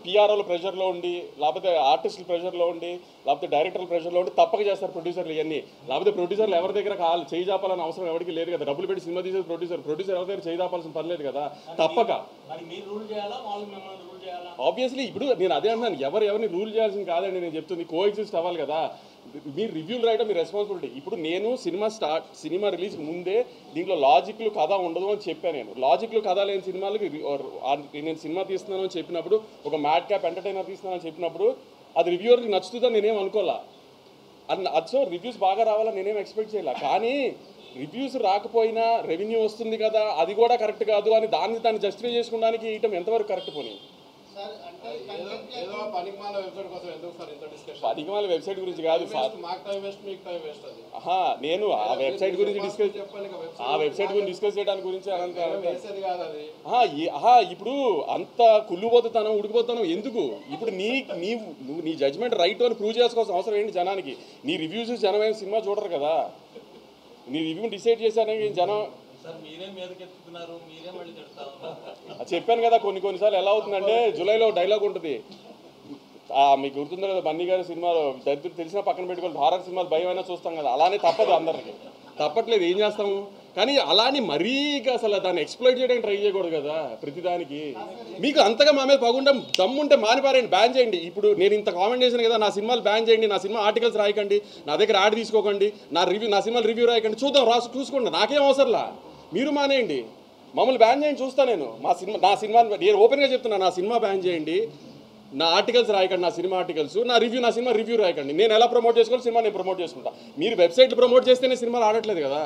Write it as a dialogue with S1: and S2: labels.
S1: పిఆర్ఓల ప్రెషర్లో ఉండి, లేకపోతే ఆర్టిస్టుల ప్రెషర్లో ఉండి, లేకపోతే డైరెక్టర్ల ప్రెషర్లో ఉండి తప్పక చేస్తారు ప్రొడ్యూసర్లు ఇవన్నీ. లేకపోతే ప్రొడ్యూసర్లు ఎవరి దగ్గర చేయి చాపాలని అవసరం ఎవరికి లేదు కదా. డబ్బులు పెట్టి సినిమా తీసేది ప్రొడ్యూసర్ ఎవరి దగ్గర చేయి చాపాల్సిన పని లేదు కదా. తప్పక ఆబ్వియస్లీ ఇప్పుడు నేను అదే అంటున్నాను, ఎవరిని రూల్ చేయాల్సింది కాదండి. నేను చెప్తుంది కోఎగ్జిస్ట్ అవ్వాలి కదా. మీరు రివ్యూలు రాయడం మీ రెస్పాన్సిబిలిటీ. ఇప్పుడు నేను సినిమా రిలీజ్ ముందే దీంట్లో లాజిక్లు కథ ఉండదు అని చెప్పాను. నేను లాజిక్లు కథ లేని సినిమాలకి నేను సినిమా తీస్తున్నాను అని చెప్పినప్పుడు, ఒక మ్యాడ్ క్యాప్ ఎంటర్టైనర్ తీస్తున్నానని చెప్పినప్పుడు అది రివ్యూవర్కి నచ్చుతుందని నేనేం అనుకోలే. సో రివ్యూస్ బాగా రావాలని నేనేం ఎక్స్పెక్ట్ చేయాల. కానీ రివ్యూస్ రాకపోయినా రెవెన్యూ వస్తుంది కదా, అది కూడా కరెక్ట్ కాదు అని దాన్ని జస్టిఫై చేసుకోవడానికి ఇయటం ఎంతవరకు కరెక్ట్ పోనీ? పనికిమాల వెబ్సైట్ గురించి కాదు సార్. నేను ఆ వెబ్సైట్ గురించి డిస్కస్ చేయడానికి గురించి ఇప్పుడు అంత కుళ్ళుపోతాను ఉడికిపోతాను ఎందుకు? ఇప్పుడు నీ జడ్జ్మెంట్ రైట్ అని ప్రూవ్ చేసుకోవాల్సిన అవసరం ఏంటి జనానికి? నీ రివ్యూస్ జనమైన సినిమా చూడరు కదా. నీ రివ్యూ డిసైడ్ చేశారని జనం చెప్పాను కదా. కొన్నిసార్లు ఎలా అవుతుందంటే, జూలైలో డైలాగ్ ఉంటుంది, మీకు గుర్తుందో కదా, బన్నీ గారి సినిమాలో దరిద్రులు తెలిసినా పక్కన పెట్టుకోవాలి, హారర్ సినిమాలు భయమైనా చూస్తాం కదా. అలానే తప్పదు, అందరికి తప్పట్లేదు, ఏం చేస్తాము. కానీ అలానే మరీ అసలు దాన్ని ఎక్స్ప్లోయిట్ చేయడానికి ట్రై చేయకూడదు కదా ప్రతిదానికి. మీకు అంతగా మా మీద పగుండం దమ్ముంటే మానిపారండి, బ్యాన్ చేయండి. ఇప్పుడు నేను ఇంత కామెంట్ చేశాను కదా, నా సినిమాలు బ్యాన్ చేయండి, నా సినిమా ఆర్టికల్స్ రాయకండి, నా దగ్గర యాడ్ తీసుకోకండి, నా సినిమాలు రివ్యూ రాయకండి, చూసుకోండి, నాకేం అవసరంలా. మీరు మానేయండి, మమ్మల్ని బ్యాన్ చేయండి, చూస్తా నేను. నా సినిమా నేను ఓపెన్గా చెప్తున్నా, నా సినిమా బ్యాన్ చేయండి, నా ఆర్టికల్స్ రాయకండి, నా సినిమా ఆర్టికల్స్, నా సినిమా రివ్యూ రాయకండి. నేను ఎలా ప్రమోట్ చేసుకోవాలి, సినిమా నేను ప్రమోట్ చేసుకుంటా. మీరు వెబ్సైట్లు ప్రమోట్ చేస్తేనే సినిమాలు ఆడట్లేదు కదా.